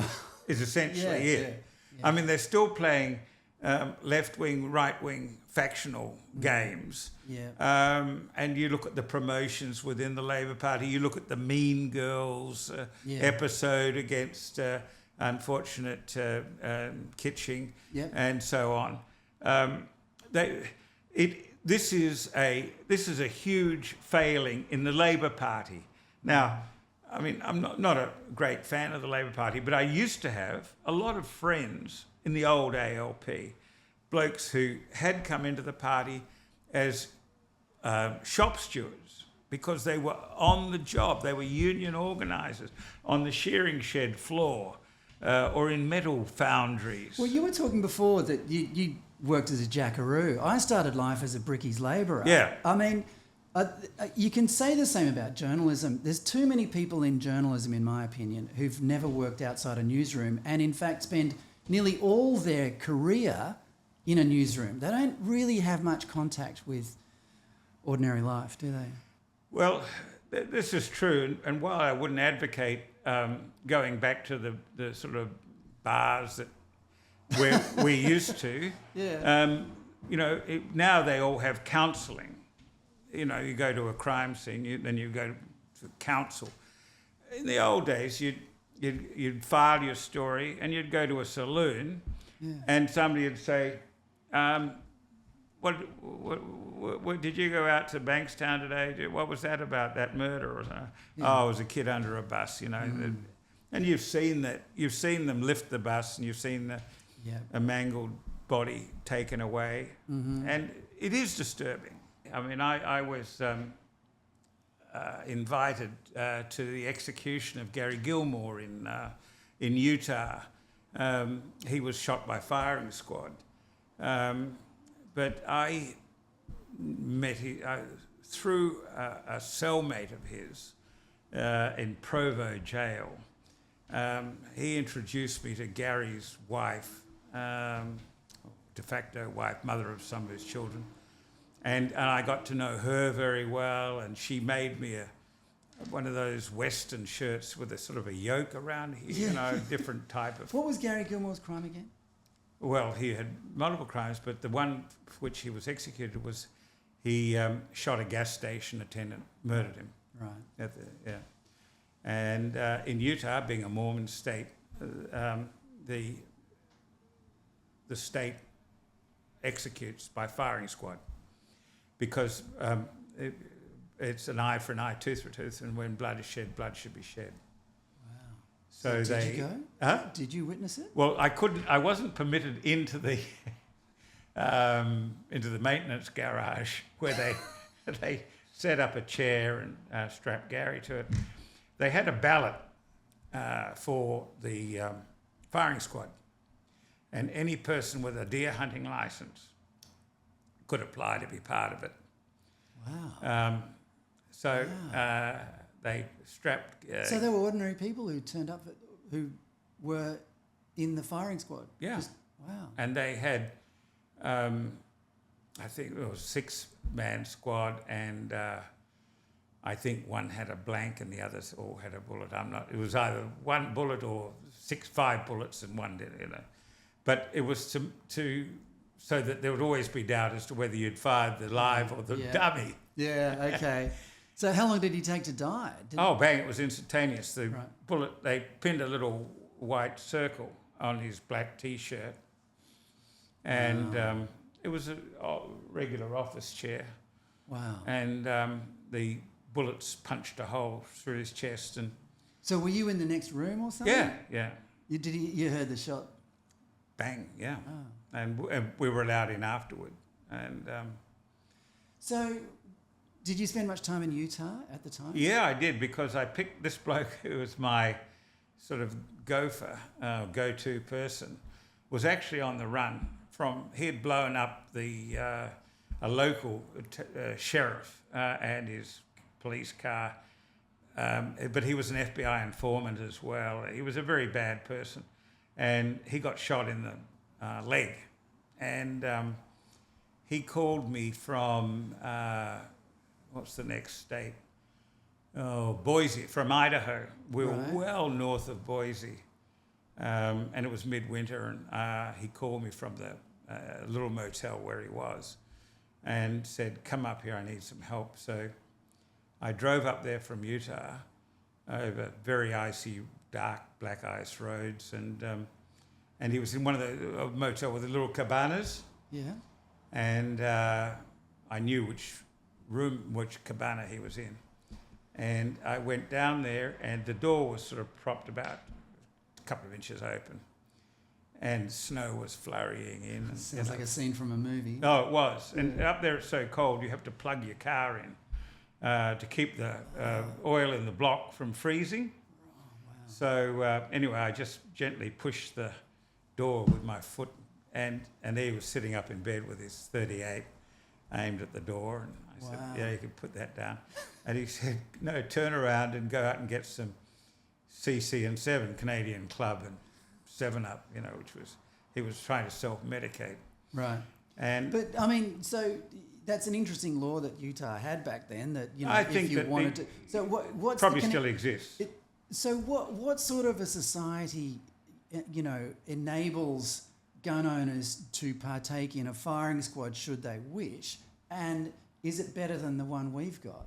S2: is essentially it.
S1: Yeah.
S2: I mean, they're still playing left-wing, right-wing factional games.
S1: Yeah.
S2: And you look at the promotions within the Labor Party, you look at the Mean Girls episode against unfortunate Kitching, and so on. This is a huge failing in the Labor Party. Now, I mean, I'm not a great fan of the Labor Party, but I used to have a lot of friends in the old ALP, blokes who had come into the party as shop stewards because they were on the job. They were union organisers on the shearing shed floor or in metal foundries.
S1: Well, you were talking before that you worked as a jackaroo. I started life as a brickies labourer.
S2: Yeah.
S1: I mean... you can say the same about journalism. There's too many people in journalism, in my opinion, who've never worked outside a newsroom and, in fact, spend nearly all their career in a newsroom. They don't really have much contact with ordinary life, do they?
S2: Well, this is true. And while I wouldn't advocate going back to the sort of bars that we're used to, now they all have counselling. You know, you go to a crime scene, then you go to counsel. In the old days, you'd file your story and you'd go to a saloon, and somebody would say, what did you go out to Bankstown today? What was that about, that murder? Or something? Oh, it was a kid under a bus, you know. Mm. And you've seen that. You've seen them lift the bus, and you've seen a mangled body taken away, and it is disturbing. I mean, I was invited to the execution of Gary Gilmore in Utah. He was shot by firing squad. But I met through a cellmate of his in Provo jail. He introduced me to Gary's wife, to de facto wife, mother of some of his children. And I got to know her very well, and she made me one of those Western shirts with a sort of a yoke around here, you know, different type of...
S1: What was Gary Gilmore's crime again?
S2: Well, he had multiple crimes, but the one for which he was executed was he shot a gas station attendant, murdered him.
S1: Right.
S2: And in Utah, being a Mormon state, the state executes by firing squad because it's an eye for an eye, tooth for tooth, and when blood is shed, blood should be shed.
S1: Wow.
S2: So
S1: did you go?
S2: Huh?
S1: Did you witness it?
S2: Well, I wasn't permitted into the maintenance garage where they set up a chair and strapped Gary to it. They had a ballot for the firing squad, and any person with a deer hunting license could apply to be part of it.
S1: Wow.
S2: They strapped...
S1: so there were ordinary people who turned up, who were in the firing squad?
S2: Yeah.
S1: Wow.
S2: And they had, I think it was 6-man squad, and I think one had a blank and the others all had a bullet. It was either one bullet or 5 bullets and one did, you know. But it was so that there would always be doubt as to whether you'd fired the live or the dummy.
S1: Yeah, okay. So how long did he take to die?
S2: Bang, it was instantaneous. The bullet, they pinned a little white circle on his black T-shirt. And it was a regular office chair.
S1: Wow.
S2: And the bullets punched a hole through his chest. And
S1: so were you in the next room or something?
S2: Yeah.
S1: You heard the shot?
S2: Bang, yeah.
S1: Oh.
S2: And we were allowed in afterward. And
S1: so did you spend much time in Utah at the time?
S2: Yeah, I did, because I picked this bloke who was my sort of go-to person, was actually on the run from... He had blown up a local sheriff and his police car, but he was an FBI informant as well. He was a very bad person, and he got shot in the leg. And he called me from... what's the next state? Boise, from Idaho. We were well north of Boise, and it was midwinter, and he called me from the little motel where he was and said, come up here, I need some help. So I drove up there from Utah over very icy, dark, black ice roads, and he was in one of the motel with the little cabanas. Yeah. And I knew which cabana he was in. And I went down there, and the door was sort of propped about a couple of inches open, and snow was flurrying in.
S1: Sounds like a scene from a movie.
S2: Oh, it was. And up there it's so cold, you have to plug your car in to keep the oil in the block from freezing. Oh, wow. So anyway, I just gently pushed the door with my foot, and he was sitting up in bed with his .38 aimed at the door, and I said, yeah, you can put that down. And he said, no, turn around and go out and get some CC and 7, Canadian Club, and 7-Up, you know, he was trying to self-medicate.
S1: Right.
S2: But
S1: I mean, so that's an interesting law that Utah had back then, that, you know,
S2: I think
S1: if you wanted to... So what's
S2: probably still exists.
S1: So what sort of a society, you know, enables gun owners to partake in a firing squad should they wish, and is it better than the one we've got?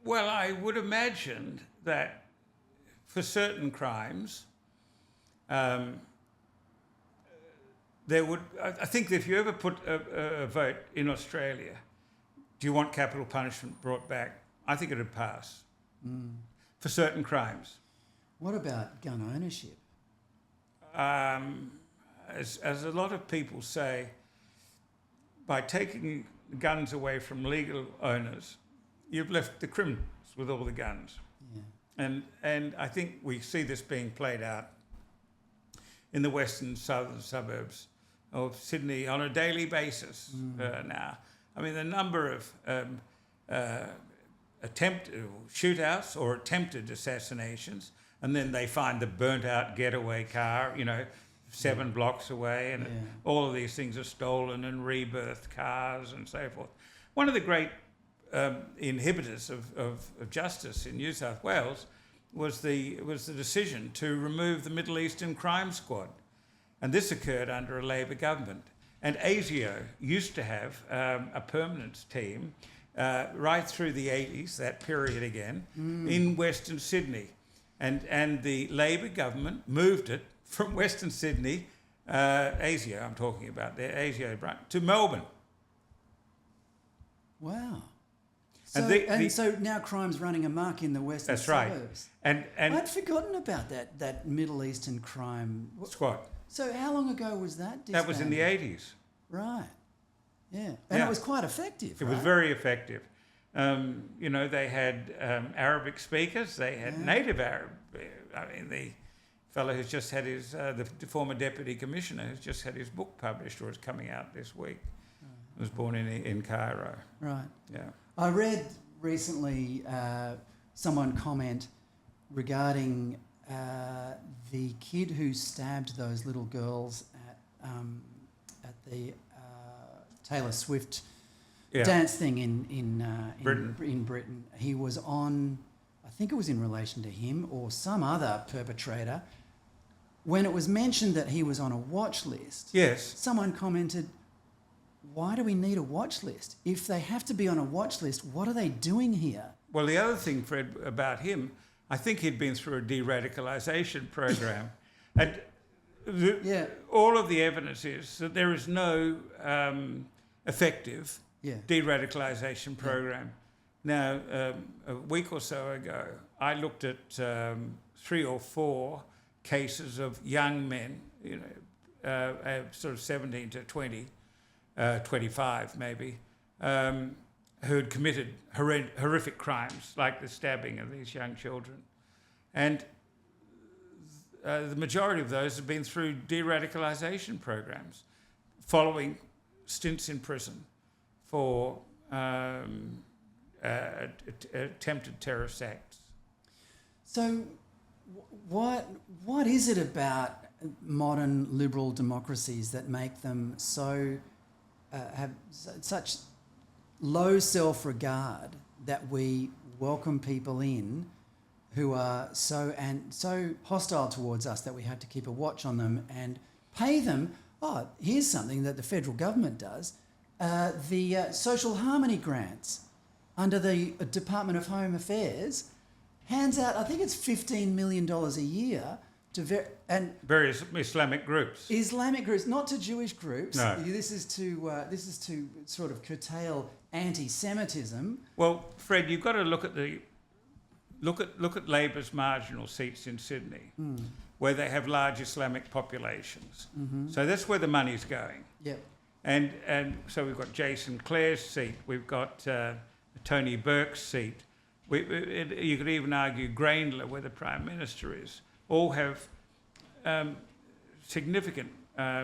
S2: Well, I would imagine that for certain crimes, there would... I think that if you ever put a vote in Australia, do you want capital punishment brought back? I think it would pass for certain crimes.
S1: What about gun ownership?
S2: As a lot of people say, by taking guns away from legal owners, you've left the criminals with all the guns. Yeah. And I think we see this being played out in the western southern suburbs of Sydney on a daily basis now. I mean, the number of attempted shootouts or attempted assassinations and then they find the burnt-out getaway car, 7 blocks away, and all of these things are stolen and rebirthed cars and so forth. One of the great inhibitors of justice in New South Wales was the decision to remove the Middle Eastern Crime Squad, and this occurred under a Labor government. And ASIO used to have a permanent team right through the 80s, that period again, in Western Sydney, and the Labor government moved it from Western Sydney, ASIO I'm talking about there, ASIO to Melbourne.
S1: Wow. So, so now crime's running amok in the western suburbs.
S2: And
S1: I'd forgotten about that Middle Eastern crime
S2: squad.
S1: So how long ago was that?
S2: That was in the 80s.
S1: Right. Yeah. And it was quite effective.
S2: It was very effective. They had Arabic speakers. They had native Arab. I mean, the fellow who's just had his, the former deputy commissioner who's just had his book published, or is coming out this week. Was born in Cairo. Right. Yeah.
S1: I read recently someone comment regarding the kid who stabbed those little girls at the Taylor Swift dance thing in Britain. He was on, I think it was in relation to him or some other perpetrator. When it was mentioned that he was on a watch list, someone commented, why do we need a watch list? If they have to be on a watch list, what are they doing here?
S2: Well, the other thing, Fred, about him, I think he'd been through a de-radicalisation program. And all of the evidence is that there is no effective de-radicalisation program. Now, a week or so ago, I looked at 3 or 4 cases of young men, sort of 17 to 20, 25 maybe, who had committed horrific crimes like the stabbing of these young children. And the majority of those have been through de-radicalisation programs, following stints in prison for attempted terrorist acts.
S1: So what is it about modern liberal democracies that make them so have such low self-regard that we welcome people in who are so hostile towards us that we have to keep a watch on them and pay them? Oh, here's something that the federal government does. The social harmony grants under the Department of Home Affairs hands out, I think it's $15 million a year to
S2: various Islamic groups.
S1: Islamic groups, not to Jewish groups.
S2: No.
S1: This is to sort of curtail anti-Semitism.
S2: Well, Fred, you've got to look at Labor's marginal seats in Sydney, where they have large Islamic populations. Mm-hmm. So that's where the money's going.
S1: Yep.
S2: And so we've got Jason Clare's seat. We've got Tony Burke's seat. You could even argue Graindler, where the Prime Minister is. All have significant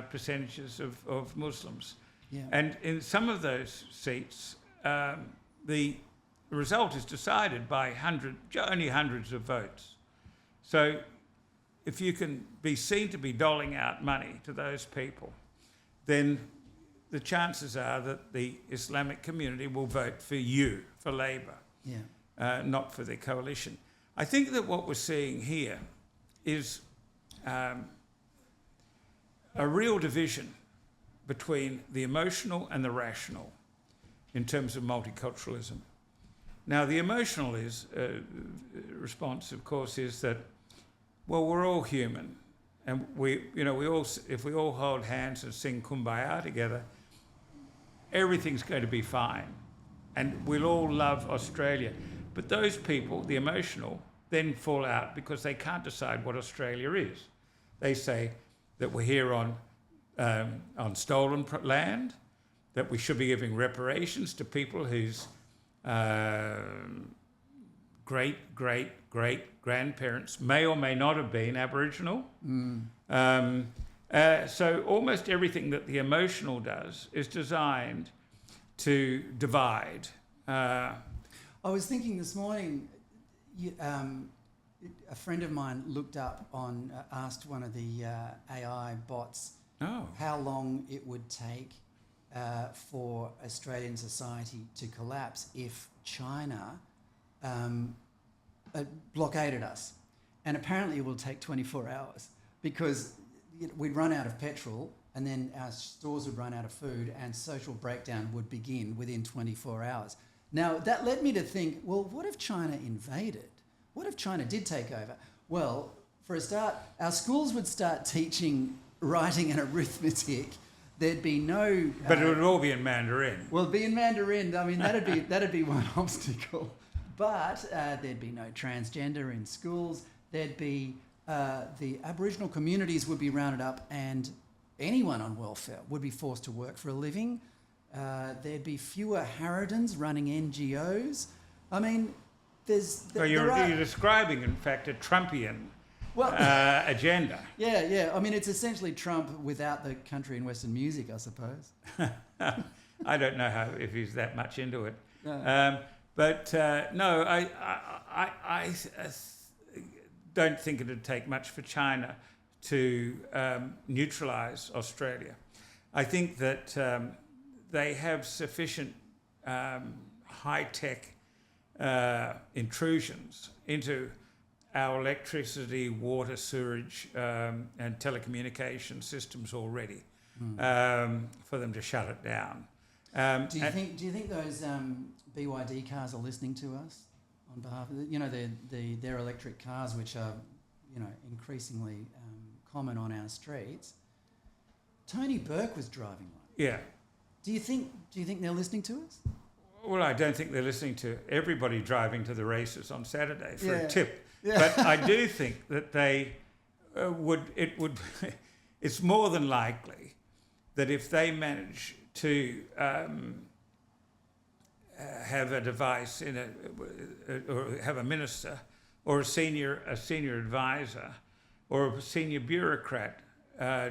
S2: percentages of Muslims. Yeah. And in some of those seats, the result is decided by only hundreds of votes. So if you can be seen to be doling out money to those people, then the chances are that the Islamic community will vote for you, for Labor, not for the coalition. I think that what we're seeing here is a real division between the emotional and the rational in terms of multiculturalism. Now, the emotional response, of course, is that, well, we're all human, and if we all hold hands and sing Kumbaya together, everything's going to be fine, and we'll all love Australia. But those people, the emotional, then fall out because they can't decide what Australia is. They say that we're here on stolen land, that we should be giving reparations to people whose great-great-great-grandparents may or may not have been Aboriginal. So almost everything that the emotional does is designed to divide.
S1: I was thinking this morning, a friend of mine looked up asked one of the AI bots how long it would take for Australian society to collapse if China blockaded us. And apparently it will take 24 hours because we'd run out of petrol and then our stores would run out of food and social breakdown would begin within 24 hours. Now, that led me to think, well, what if China invaded? What if China did take over? Well, for a start, our schools would start teaching writing and arithmetic. There'd be no...
S2: But it would all be in Mandarin.
S1: Well, it'd be in Mandarin. I mean, that'd be one obstacle. But there'd be no transgender in schools. There'd be... the Aboriginal communities would be rounded up and anyone on welfare would be forced to work for a living. There'd be fewer Harridans running NGOs. I mean,
S2: you're describing, in fact, a Trumpian agenda.
S1: Yeah. I mean, it's essentially Trump without the country and Western music, I suppose.
S2: I don't know if he's that much into it.
S1: No.
S2: No, I don't think it would take much for China to neutralise Australia. I think that they have sufficient high-tech intrusions into our electricity, water, sewerage and telecommunication systems already for them to shut it down.
S1: Do you think those BYD cars are listening to us on behalf of their electric cars, which are increasingly common on our streets? Tony Burke was driving one.
S2: Yeah.
S1: Do you think they're listening to us?
S2: Well, I don't think they're listening to everybody driving to the races on Saturday for a tip.
S1: Yeah.
S2: But I do think that they it's more than likely that if they manage to have a device or have a minister or a senior advisor or a senior bureaucrat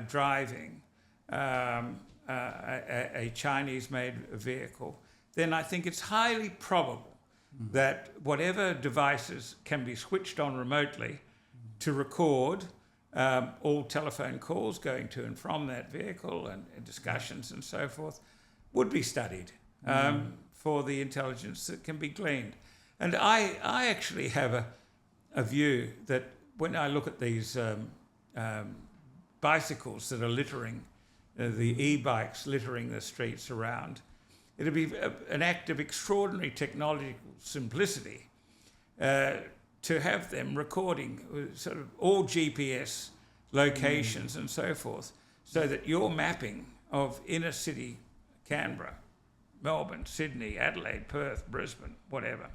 S2: driving a Chinese-made vehicle, then I think it's highly probable that whatever devices can be switched on remotely to record all telephone calls going to and from that vehicle and discussions and so forth would be studied for the intelligence that can be gleaned. And I actually have a view that when I look at these bicycles that are littering, the e-bikes littering the streets around, it'd be an act of extraordinary technological simplicity to have them recording sort of all GPS locations and so forth, so that your mapping of inner city Canberra, Melbourne, Sydney, Adelaide, Perth, Brisbane, whatever,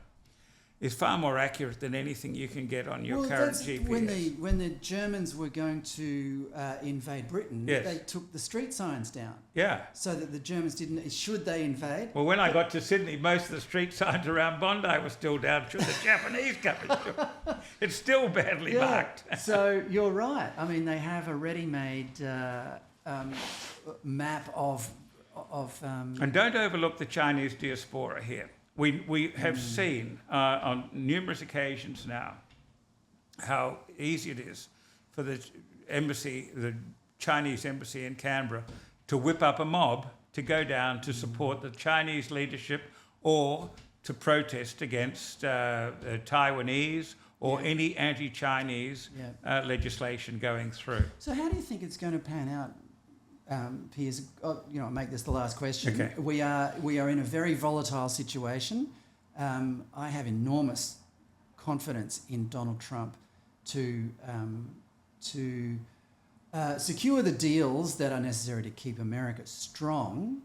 S2: is far more accurate than anything you can get on your current GPS.
S1: When the Germans were going to invade Britain, they took the street signs down.
S2: Yeah.
S1: So that the Germans didn't... Should they invade?
S2: Well, when I got to Sydney, most of the street signs around Bondi were still down. Should the Japanese come? It's still badly marked.
S1: So you're right. I mean, they have a ready-made map of...
S2: And don't overlook the Chinese diaspora here. We have seen on numerous occasions now how easy it is for the Chinese embassy in Canberra to whip up a mob to go down to support the Chinese leadership or to protest against Taiwanese or any anti-Chinese legislation going through.
S1: So how do you think it's going to pan out? Piers, I'll make this the last question.
S2: Okay.
S1: We are in a very volatile situation. I have enormous confidence in Donald Trump to secure the deals that are necessary to keep America strong.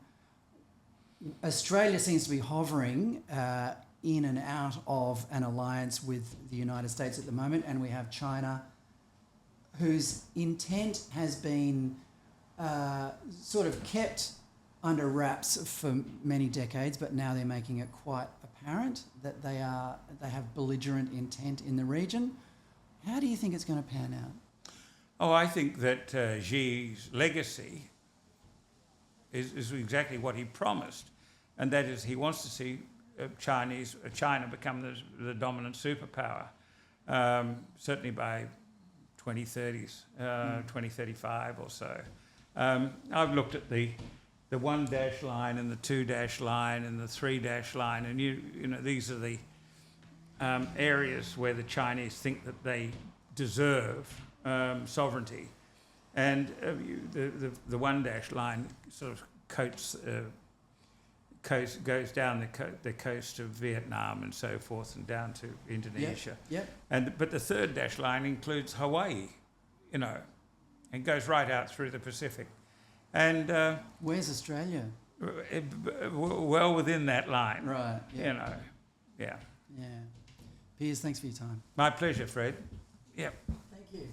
S1: Australia seems to be hovering in and out of an alliance with the United States at the moment, and we have China, whose intent has been sort of kept under wraps for many decades, but now they're making it quite apparent that they have belligerent intent in the region. How do you think it's going to pan out?
S2: Oh, I think that Xi's legacy is exactly what he promised, and that is he wants to see China become the dominant superpower. certainly by 2030s, 2035 or so. I've looked at the 1 dash line and the 2 dash line and the 3 dash line, and you know these are the areas where the Chinese think that they deserve sovereignty, and the 1 dash line sort of goes down the coast of Vietnam and so forth, and down to Indonesia. But the 3rd dash line includes Hawaii, you know, and goes right out through the Pacific. And
S1: where's Australia?
S2: Well within that line,
S1: right? Yeah.
S2: You know, yeah.
S1: Piers, thanks for your time.
S2: My pleasure, Fred. Yeah.
S1: Thank you.